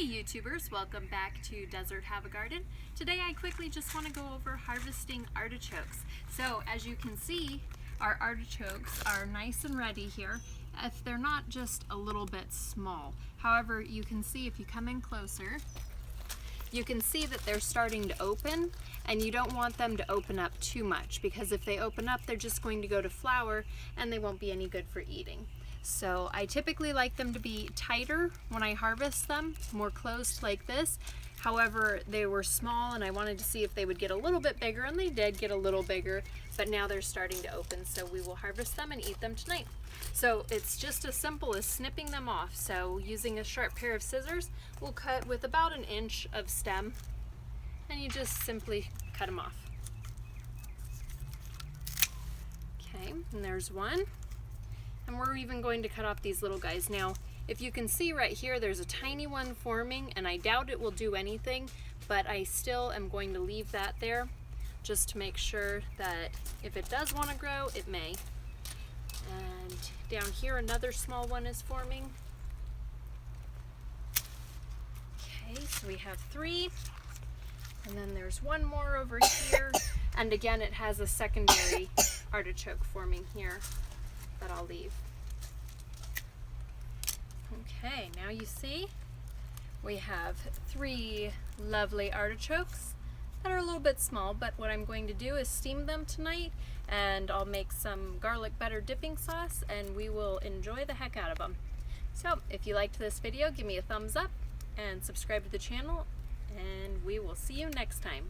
Hey YouTubers, welcome back to Desert Have a Garden. Today I quickly just want to go over harvesting artichokes. So as you can see, our artichokes are nice and ready here. If they're not just a little bit small. However, you can see if you come in closer, you can see that they're starting to open, and you don't want them to open up too much because if they open up, they're just going to go to flower and they won't be any good for eating. So I typically like them to be tighter when I harvest them, more closed like this. However, they were small and I wanted to see if they would get a little bit bigger, and they did get a little bigger, but now they're starting to open, so we will harvest them and eat them tonight. So it's just as simple as snipping them off. So using a sharp pair of scissors, we'll cut with about 1 inch of stem, and you just simply cut them off. Okay, and there's one. And we're even going to cut off these little guys. Now, if you can see right here, there's a tiny one forming, and I doubt it will do anything, but I still am going to leave that there just to make sure that if it does want to grow, it may. And down here, another small one is forming. Okay, so we have 3, and then there's one more over here, and again, it has a secondary artichoke forming here that I'll leave. Okay, now you see we have 3 lovely artichokes that are a little bit small, but what I'm going to do is steam them tonight, and I'll make some garlic butter dipping sauce and we will enjoy the heck out of them. So if you liked this video, give me a thumbs up and subscribe to the channel, and we will see you next time.